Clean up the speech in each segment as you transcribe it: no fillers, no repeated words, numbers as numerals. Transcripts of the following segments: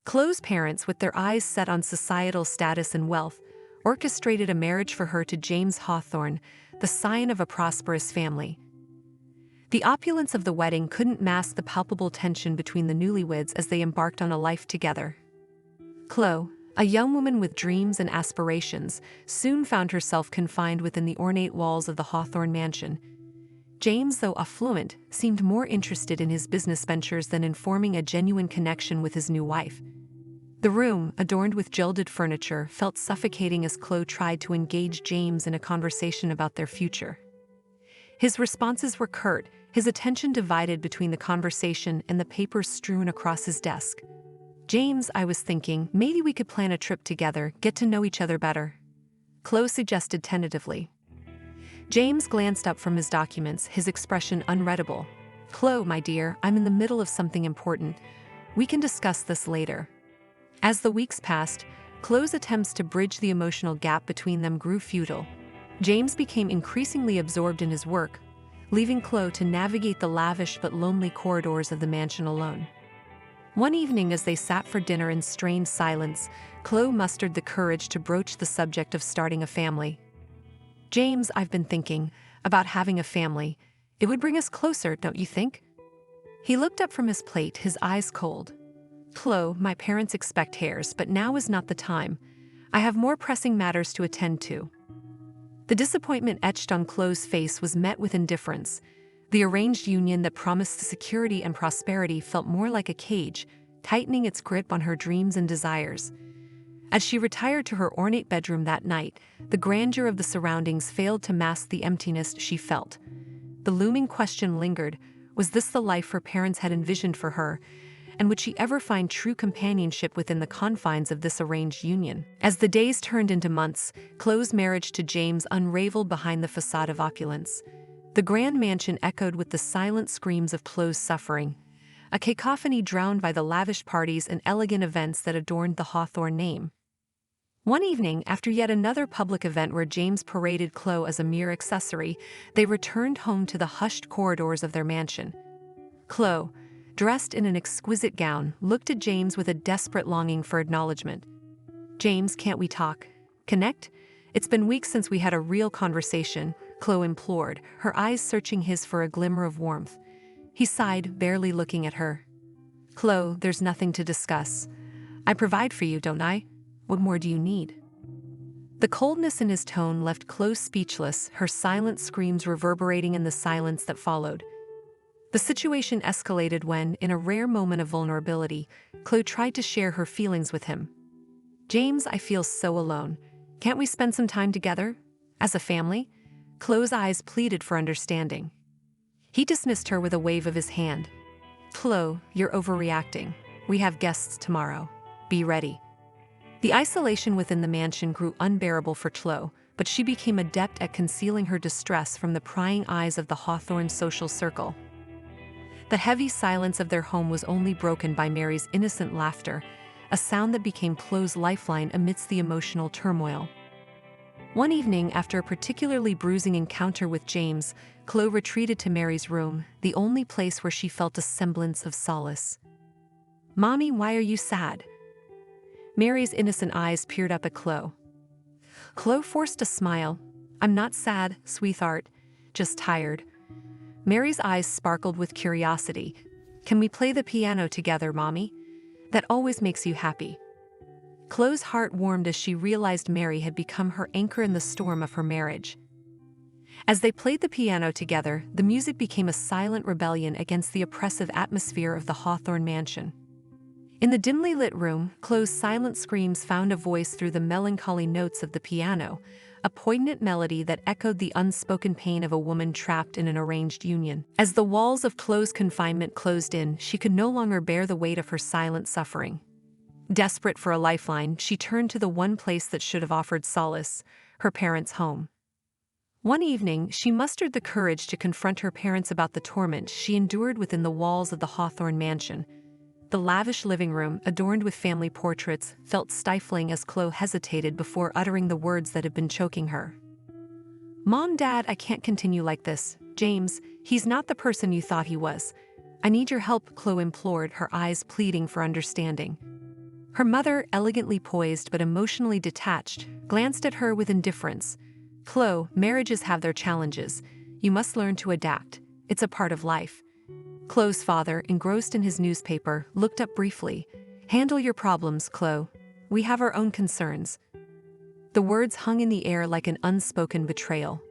Chloe's parents, with their eyes set on societal status and wealth, orchestrated a marriage for her to James Hawthorne, the scion of a prosperous family. The opulence of the wedding couldn't mask the palpable tension between the newlyweds as they embarked on a life together. Chloe, a young woman with dreams and aspirations, soon found herself confined within the ornate walls of the Hawthorne mansion. James, though affluent, seemed more interested in his business ventures than in forming a genuine connection with his new wife. The room, adorned with gilded furniture, felt suffocating as Chloe tried to engage James in a conversation about their future. His responses were curt, his attention divided between the conversation and the papers strewn across his desk. "James, I was thinking, maybe we could plan a trip together, get to know each other better," Chloe suggested tentatively. James glanced up from his documents, his expression unreadable. "Chloe, my dear, I'm in the middle of something important. We can discuss this later." As the weeks passed, Chloe's attempts to bridge the emotional gap between them grew futile. James became increasingly absorbed in his work, leaving Chloe to navigate the lavish but lonely corridors of the mansion alone. One evening, as they sat for dinner in strained silence, Chloe mustered the courage to broach the subject of starting a family. "James, I've been thinking about having a family. It would bring us closer, don't you think?" He looked up from his plate, his eyes cold. "Chloe, my parents expect heirs, but now is not the time. I have more pressing matters to attend to." The disappointment etched on Chloe's face was met with indifference. The arranged union that promised security and prosperity felt more like a cage, tightening its grip on her dreams and desires. As she retired to her ornate bedroom that night, the grandeur of the surroundings failed to mask the emptiness she felt. The looming question lingered: was this the life her parents had envisioned for her? And would she ever find true companionship within the confines of this arranged union? As the days turned into months, Chloe's marriage to James unraveled behind the facade of opulence. The grand mansion echoed with the silent screams of Chloe's suffering, a cacophony drowned by the lavish parties and elegant events that adorned the Hawthorne name. One evening, after yet another public event where James paraded Chloe as a mere accessory, they returned home to the hushed corridors of their mansion. Chloe, dressed in an exquisite gown, looked at James with a desperate longing for acknowledgement. "James, can't we talk? Connect? It's been weeks since we had a real conversation," Chloe implored, her eyes searching his for a glimmer of warmth. He sighed, barely looking at her. "Chloe, there's nothing to discuss. I provide for you, don't I? What more do you need?" The coldness in his tone left Chloe speechless, her silent screams reverberating in the silence that followed. The situation escalated when, in a rare moment of vulnerability, Chloe tried to share her feelings with him. "James, I feel so alone. Can't we spend some time together? As a family?" Chloe's eyes pleaded for understanding. He dismissed her with a wave of his hand. "Chloe, you're overreacting. We have guests tomorrow. Be ready." The isolation within the mansion grew unbearable for Chloe, but she became adept at concealing her distress from the prying eyes of the Hawthorne social circle. The heavy silence of their home was only broken by Mary's innocent laughter, a sound that became Chloe's lifeline amidst the emotional turmoil. One evening, after a particularly bruising encounter with James, Chloe retreated to Mary's room, the only place where she felt a semblance of solace. "Mommy, why are you sad?" Mary's innocent eyes peered up at Chloe. Chloe forced a smile. "I'm not sad, sweetheart, just tired." Mary's eyes sparkled with curiosity. "Can we play the piano together, Mommy? That always makes you happy." Chloe's heart warmed as she realized Mary had become her anchor in the storm of her marriage. As they played the piano together, the music became a silent rebellion against the oppressive atmosphere of the Hawthorne mansion. In the dimly lit room, Chloe's silent screams found a voice through the melancholy notes of the piano, a poignant melody that echoed the unspoken pain of a woman trapped in an arranged union. As the walls of Chloe's confinement closed in, she could no longer bear the weight of her silent suffering. Desperate for a lifeline, she turned to the one place that should have offered solace, her parents' home. One evening, she mustered the courage to confront her parents about the torment she endured within the walls of the Hawthorne mansion. The lavish living room, adorned with family portraits, felt stifling as Chloe hesitated before uttering the words that had been choking her. "Mom, Dad, I can't continue like this. James, he's not the person you thought he was. I need your help," Chloe implored, her eyes pleading for understanding. Her mother, elegantly poised but emotionally detached, glanced at her with indifference. "Chloe, marriages have their challenges. You must learn to adapt. It's a part of life." Chloe's father, engrossed in his newspaper, looked up briefly. "Handle your problems, Chloe. We have our own concerns." The words hung in the air like an unspoken betrayal.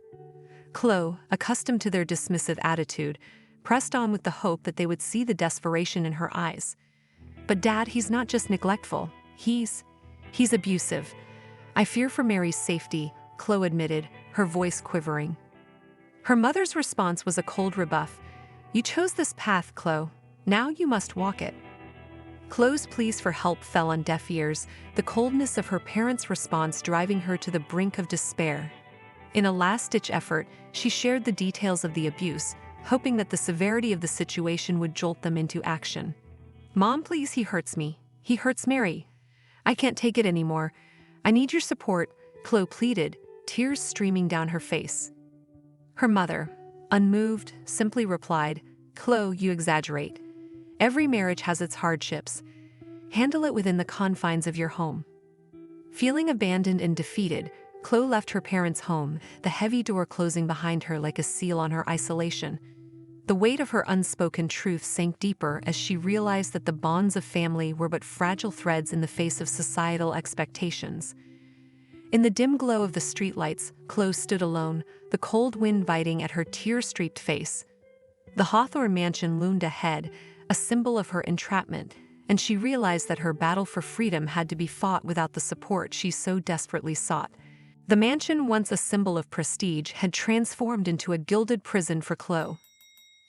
Chloe, accustomed to their dismissive attitude, pressed on with the hope that they would see the desperation in her eyes. "But Dad, he's not just neglectful. He's abusive. I fear for Mary's safety," Chloe admitted, her voice quivering. Her mother's response was a cold rebuff. "You chose this path, Chloe. Now you must walk it." Chloe's pleas for help fell on deaf ears, the coldness of her parents' response driving her to the brink of despair. In a last-ditch effort, she shared the details of the abuse, hoping that the severity of the situation would jolt them into action. "Mom, please, he hurts me. He hurts Mary. I can't take it anymore. I need your support," Chloe pleaded, tears streaming down her face. Her mother, unmoved, simply replied, "Chloe, you exaggerate. Every marriage has its hardships. Handle it within the confines of your home." Feeling abandoned and defeated, Chloe left her parents' home, the heavy door closing behind her like a seal on her isolation. The weight of her unspoken truth sank deeper as she realized that the bonds of family were but fragile threads in the face of societal expectations. In the dim glow of the streetlights, Chloe stood alone, the cold wind biting at her tear-streaked face. The Hawthorne mansion loomed ahead, a symbol of her entrapment, and she realized that her battle for freedom had to be fought without the support she so desperately sought. The mansion, once a symbol of prestige, had transformed into a gilded prison for Chloe.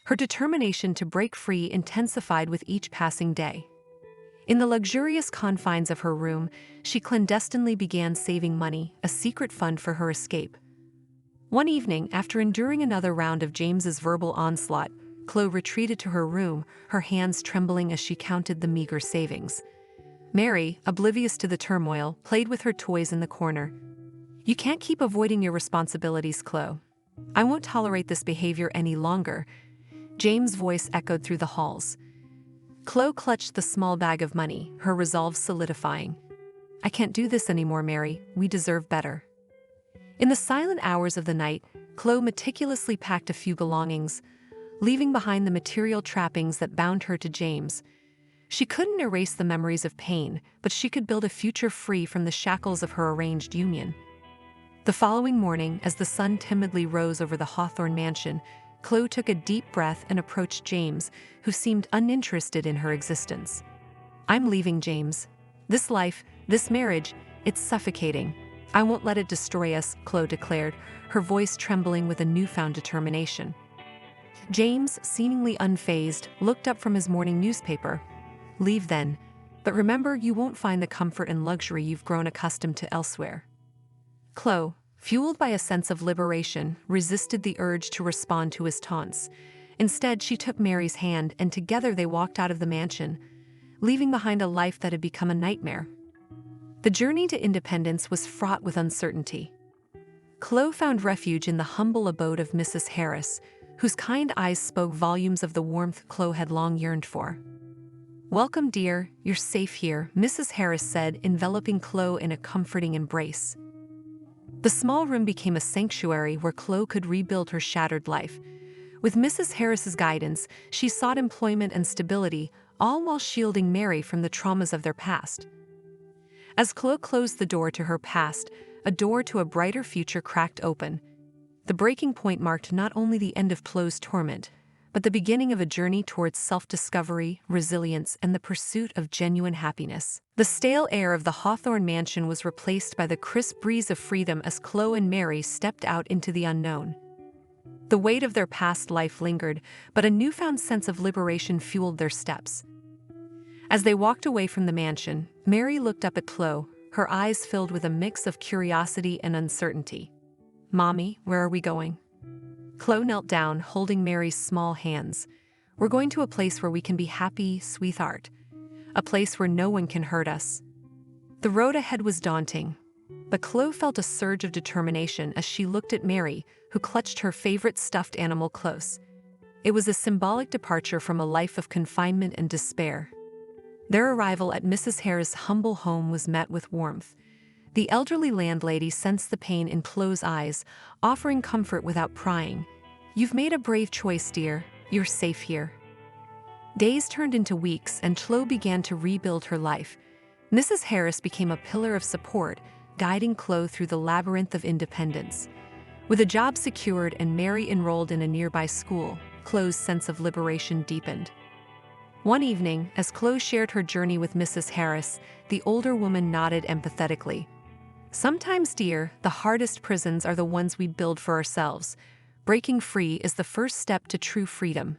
Her determination to break free intensified with each passing day. In the luxurious confines of her room, she clandestinely began saving money, a secret fund for her escape. One evening, after enduring another round of James's verbal onslaught, Chloe retreated to her room, her hands trembling as she counted the meager savings. Mary, oblivious to the turmoil, played with her toys in the corner. "You can't keep avoiding your responsibilities, Chloe. I won't tolerate this behavior any longer." James' voice echoed through the halls. Chloe clutched the small bag of money, her resolve solidifying. "I can't do this anymore, Mary. We deserve better." In the silent hours of the night, Chloe meticulously packed a few belongings, leaving behind the material trappings that bound her to James. She couldn't erase the memories of pain, but she could build a future free from the shackles of her arranged union. The following morning, as the sun timidly rose over the Hawthorne mansion, Chloe took a deep breath and approached James, who seemed uninterested in her existence. "I'm leaving, James. This life, this marriage, it's suffocating. I won't let it destroy us," Chloe declared, her voice trembling with a newfound determination. James, seemingly unfazed, looked up from his morning newspaper. "Leave then. But remember, you won't find the comfort and luxury you've grown accustomed to elsewhere." Chloe, fueled by a sense of liberation, resisted the urge to respond to his taunts. Instead, she took Mary's hand and together they walked out of the mansion, leaving behind a life that had become a nightmare. The journey to independence was fraught with uncertainty. Chloe found refuge in the humble abode of Mrs. Harris, whose kind eyes spoke volumes of the warmth Chloe had long yearned for. "Welcome, dear, you're safe here," Mrs. Harris said, enveloping Chloe in a comforting embrace. The small room became a sanctuary where Chloe could rebuild her shattered life. With Mrs. Harris's guidance, she sought employment and stability, all while shielding Mary from the traumas of their past. As Chloe closed the door to her past, a door to a brighter future cracked open. The breaking point marked not only the end of Chloe's torment, but the beginning of a journey towards self-discovery, resilience, and the pursuit of genuine happiness. The stale air of the Hawthorne mansion was replaced by the crisp breeze of freedom as Chloe and Mary stepped out into the unknown. The weight of their past life lingered, but a newfound sense of liberation fueled their steps. As they walked away from the mansion, Mary looked up at Chloe, her eyes filled with a mix of curiosity and uncertainty. "Mommy, where are we going?" Chloe knelt down, holding Mary's small hands. "We're going to a place where we can be happy, sweetheart. A place where no one can hurt us." The road ahead was daunting, but Chloe felt a surge of determination as she looked at Mary, who clutched her favorite stuffed animal close. It was a symbolic departure from a life of confinement and despair. Their arrival at Mrs. Harris' humble home was met with warmth. The elderly landlady sensed the pain in Chloe's eyes, offering comfort without prying. "You've made a brave choice, dear. You're safe here." Days turned into weeks, and Chloe began to rebuild her life. Mrs. Harris became a pillar of support, guiding Chloe through the labyrinth of independence. With a job secured and Mary enrolled in a nearby school, Chloe's sense of liberation deepened. One evening, as Chloe shared her journey with Mrs. Harris, the older woman nodded empathetically. "Sometimes, dear, the hardest prisons are the ones we build for ourselves. Breaking free is the first step to true freedom."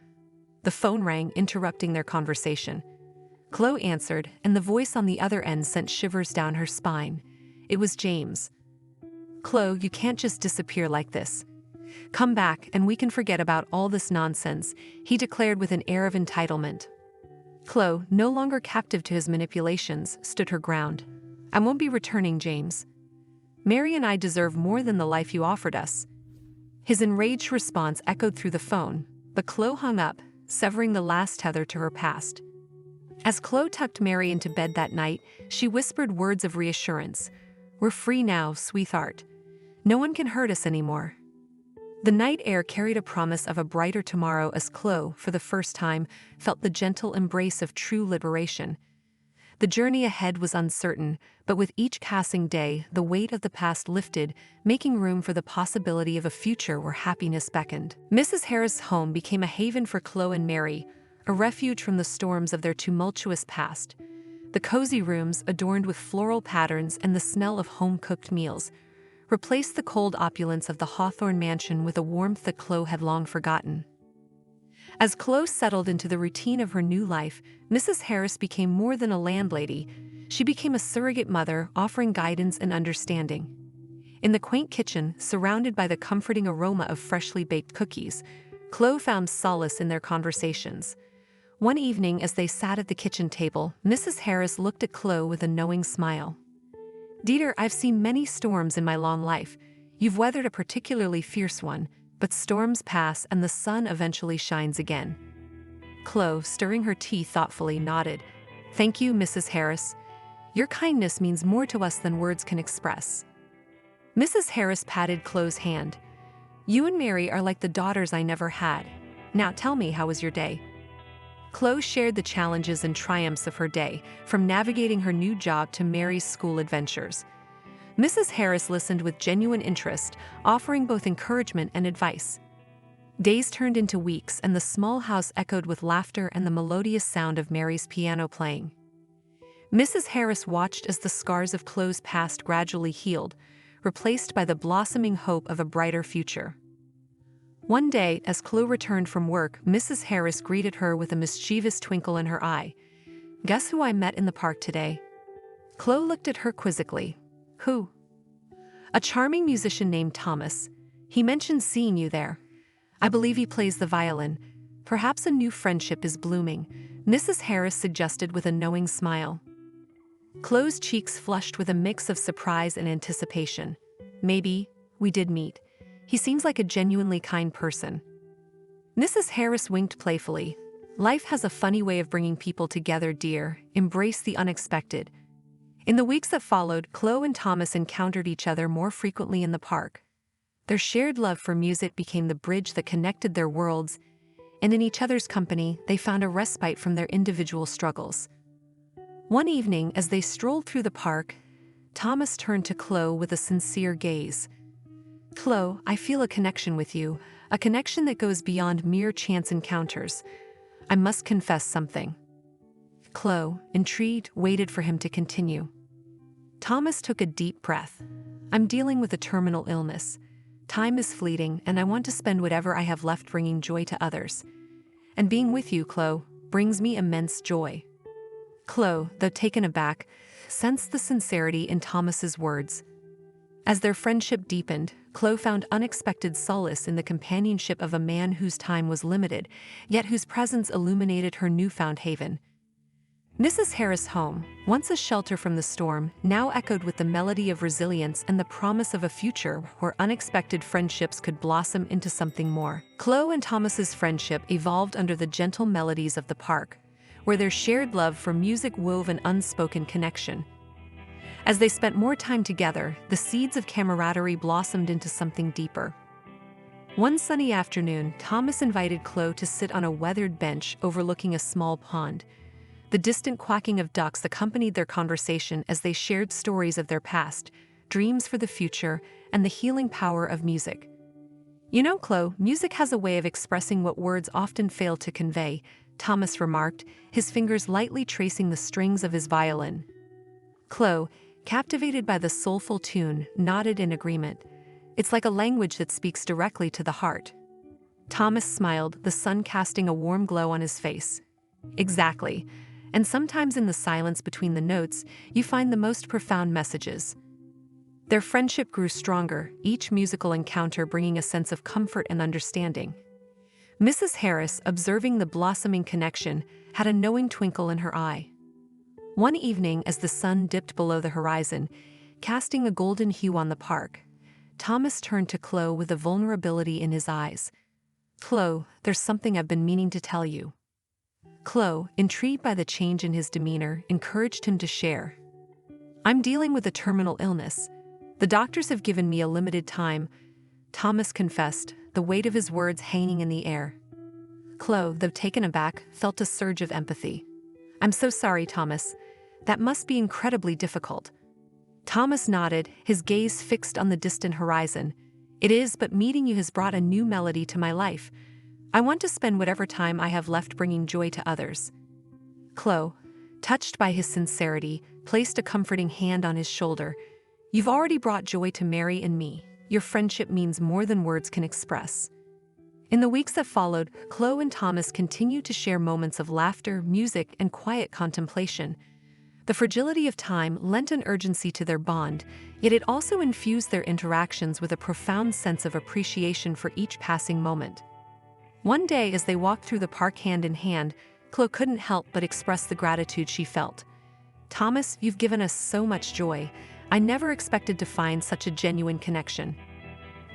The phone rang, interrupting their conversation. Chloe answered, and the voice on the other end sent shivers down her spine. It was James. "Chloe, you can't just disappear like this. Come back, and we can forget about all this nonsense," he declared with an air of entitlement. Chloe, no longer captive to his manipulations, stood her ground. "I won't be returning, James. Mary and I deserve more than the life you offered us." His enraged response echoed through the phone, but Chloe hung up, severing the last tether to her past. As Chloe tucked Mary into bed that night, she whispered words of reassurance. "We're free now, sweetheart. No one can hurt us anymore." The night air carried a promise of a brighter tomorrow as Chloe, for the first time, felt the gentle embrace of true liberation. The journey ahead was uncertain, but with each passing day, the weight of the past lifted, making room for the possibility of a future where happiness beckoned. Mrs. Harris' home became a haven for Chloe and Mary, a refuge from the storms of their tumultuous past. The cozy rooms, adorned with floral patterns and the smell of home-cooked meals, replaced the cold opulence of the Hawthorne mansion with a warmth that Chloe had long forgotten. As Chloe settled into the routine of her new life, Mrs. Harris became more than a landlady. She became a surrogate mother, offering guidance and understanding. In the quaint kitchen, surrounded by the comforting aroma of freshly baked cookies, Chloe found solace in their conversations. One evening, as they sat at the kitchen table, Mrs. Harris looked at Chloe with a knowing smile. "Dear, I've seen many storms in my long life. You've weathered a particularly fierce one, but storms pass and the sun eventually shines again." Chloe, stirring her tea thoughtfully, nodded. "Thank you, Mrs. Harris. Your kindness means more to us than words can express." Mrs. Harris patted Chloe's hand. "You and Mary are like the daughters I never had. Now tell me, how was your day?" Chloe shared the challenges and triumphs of her day, from navigating her new job to Mary's school adventures. Mrs. Harris listened with genuine interest, offering both encouragement and advice. Days turned into weeks, and the small house echoed with laughter and the melodious sound of Mary's piano playing. Mrs. Harris watched as the scars of Chloe's past gradually healed, replaced by the blossoming hope of a brighter future. One day, as Chloe returned from work, Mrs. Harris greeted her with a mischievous twinkle in her eye. "Guess who I met in the park today?" Chloe looked at her quizzically. "Who?" "A charming musician named Thomas. He mentioned seeing you there. I believe he plays the violin. Perhaps a new friendship is blooming," Mrs. Harris suggested with a knowing smile. Chloe's cheeks flushed with a mix of surprise and anticipation. "Maybe we did meet. He seems like a genuinely kind person." Mrs. Harris winked playfully. "Life has a funny way of bringing people together, dear. Embrace the unexpected." In the weeks that followed, Chloe and Thomas encountered each other more frequently in the park. Their shared love for music became the bridge that connected their worlds, and in each other's company, they found a respite from their individual struggles. One evening, as they strolled through the park, Thomas turned to Chloe with a sincere gaze. "Chloe, I feel a connection with you, a connection that goes beyond mere chance encounters. I must confess something." Chloe, intrigued, waited for him to continue. Thomas took a deep breath. "I'm dealing with a terminal illness. Time is fleeting, and I want to spend whatever I have left bringing joy to others. And being with you, Chloe, brings me immense joy." Chloe, though taken aback, sensed the sincerity in Thomas's words. As their friendship deepened, Chloe found unexpected solace in the companionship of a man whose time was limited, yet whose presence illuminated her newfound haven. Mrs. Harris' home, once a shelter from the storm, now echoed with the melody of resilience and the promise of a future where unexpected friendships could blossom into something more. Chloe and Thomas's friendship evolved under the gentle melodies of the park, where their shared love for music wove an unspoken connection. As they spent more time together, the seeds of camaraderie blossomed into something deeper. One sunny afternoon, Thomas invited Chloe to sit on a weathered bench overlooking a small pond. The distant quacking of ducks accompanied their conversation as they shared stories of their past, dreams for the future, and the healing power of music. "You know, Chloe, music has a way of expressing what words often fail to convey," Thomas remarked, his fingers lightly tracing the strings of his violin. Chloe, captivated by the soulful tune, nodded in agreement. "It's like a language that speaks directly to the heart." Thomas smiled, the sun casting a warm glow on his face. "Exactly. And sometimes in the silence between the notes, you find the most profound messages." Their friendship grew stronger, each musical encounter bringing a sense of comfort and understanding. Mrs. Harris, observing the blossoming connection, had a knowing twinkle in her eye. One evening, as the sun dipped below the horizon, casting a golden hue on the park, Thomas turned to Chloe with a vulnerability in his eyes. "Chloe, there's something I've been meaning to tell you." Chloe, intrigued by the change in his demeanor, encouraged him to share. "I'm dealing with a terminal illness. The doctors have given me a limited time," Thomas confessed, the weight of his words hanging in the air. Chloe, though taken aback, felt a surge of empathy. "I'm so sorry, Thomas. That must be incredibly difficult." Thomas nodded, his gaze fixed on the distant horizon. "It is, but meeting you has brought a new melody to my life. I want to spend whatever time I have left bringing joy to others." Chloe, touched by his sincerity, placed a comforting hand on his shoulder. "You've already brought joy to Mary and me. Your friendship means more than words can express." In the weeks that followed, Chloe and Thomas continued to share moments of laughter, music, and quiet contemplation. The fragility of time lent an urgency to their bond, yet it also infused their interactions with a profound sense of appreciation for each passing moment. One day, as they walked through the park hand in hand, Chloe couldn't help but express the gratitude she felt. "Thomas, you've given us so much joy. I never expected to find such a genuine connection."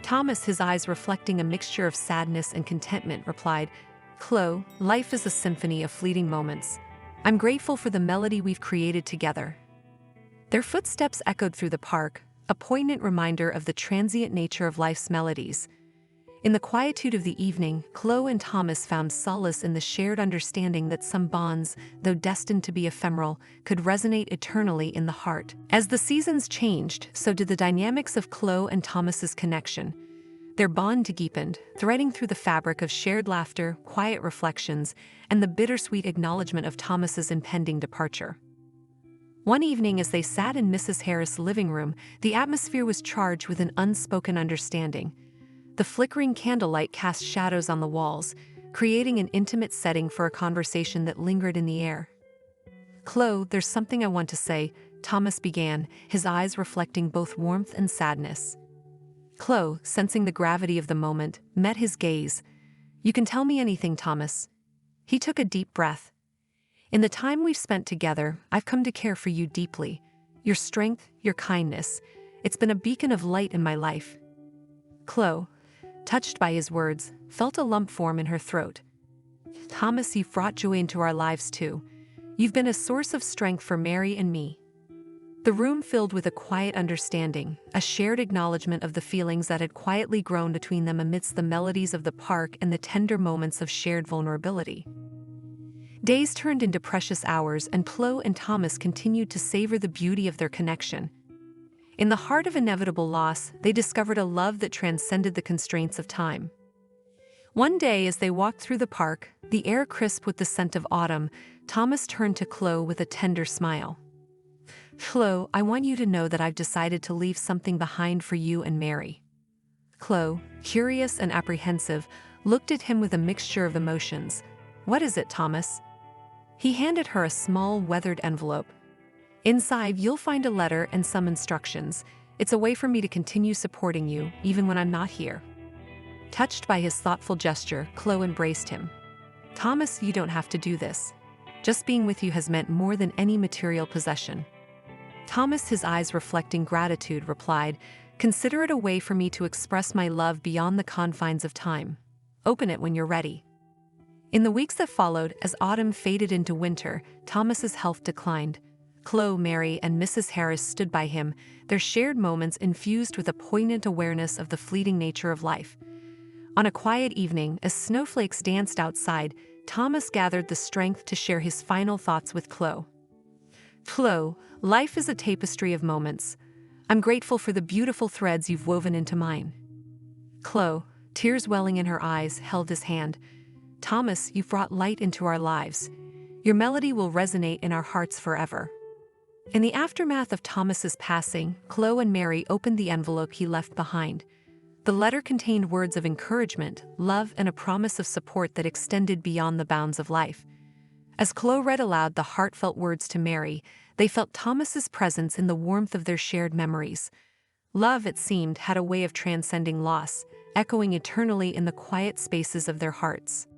Thomas, his eyes reflecting a mixture of sadness and contentment, replied, "Chloe, life is a symphony of fleeting moments. I'm grateful for the melody we've created together." Their footsteps echoed through the park, a poignant reminder of the transient nature of life's melodies. In the quietude of the evening, Chloe and Thomas found solace in the shared understanding that some bonds, though destined to be ephemeral, could resonate eternally in the heart. As the seasons changed, so did the dynamics of Chloe and Thomas's connection. Their bond deepened, threading through the fabric of shared laughter, quiet reflections, and the bittersweet acknowledgement of Thomas's impending departure. One evening, as they sat in Mrs. Harris' living room, the atmosphere was charged with an unspoken understanding. The flickering candlelight cast shadows on the walls, creating an intimate setting for a conversation that lingered in the air. "Chloe, there's something I want to say," Thomas began, his eyes reflecting both warmth and sadness. Chloe, sensing the gravity of the moment, met his gaze. "You can tell me anything, Thomas." He took a deep breath. "In the time we've spent together, I've come to care for you deeply. Your strength, your kindness. It's been a beacon of light in my life." Chloe, touched by his words, felt a lump form in her throat. "Thomas, you've brought joy into our lives too. You've been a source of strength for Mary and me." The room filled with a quiet understanding, a shared acknowledgement of the feelings that had quietly grown between them amidst the melodies of the park and the tender moments of shared vulnerability. Days turned into precious hours, and Chloe and Thomas continued to savor the beauty of their connection. In the heart of inevitable loss, they discovered a love that transcended the constraints of time. One day, as they walked through the park, the air crisp with the scent of autumn, Thomas turned to Chloe with a tender smile. "Chloe, I want you to know that I've decided to leave something behind for you and Mary." Chloe, curious and apprehensive, looked at him with a mixture of emotions. "What is it, Thomas?" He handed her a small, weathered envelope. "Inside, you'll find a letter and some instructions. It's a way for me to continue supporting you, even when I'm not here." Touched by his thoughtful gesture, Chloe embraced him. "Thomas, you don't have to do this. Just being with you has meant more than any material possession." Thomas, his eyes reflecting gratitude, replied, "Consider it a way for me to express my love beyond the confines of time. Open it when you're ready." In the weeks that followed, as autumn faded into winter, Thomas's health declined. Chloe, Mary, and Mrs. Harris stood by him, their shared moments infused with a poignant awareness of the fleeting nature of life. On a quiet evening, as snowflakes danced outside, Thomas gathered the strength to share his final thoughts with Chloe. "Chloe, life is a tapestry of moments. I'm grateful for the beautiful threads you've woven into mine." Chloe, tears welling in her eyes, held his hand. "Thomas, you've brought light into our lives. Your melody will resonate in our hearts forever." In the aftermath of Thomas's passing, Chloe and Mary opened the envelope he left behind. The letter contained words of encouragement, love, and a promise of support that extended beyond the bounds of life. As Chloe read aloud the heartfelt words to Mary, they felt Thomas's presence in the warmth of their shared memories. Love, it seemed, had a way of transcending loss, echoing eternally in the quiet spaces of their hearts.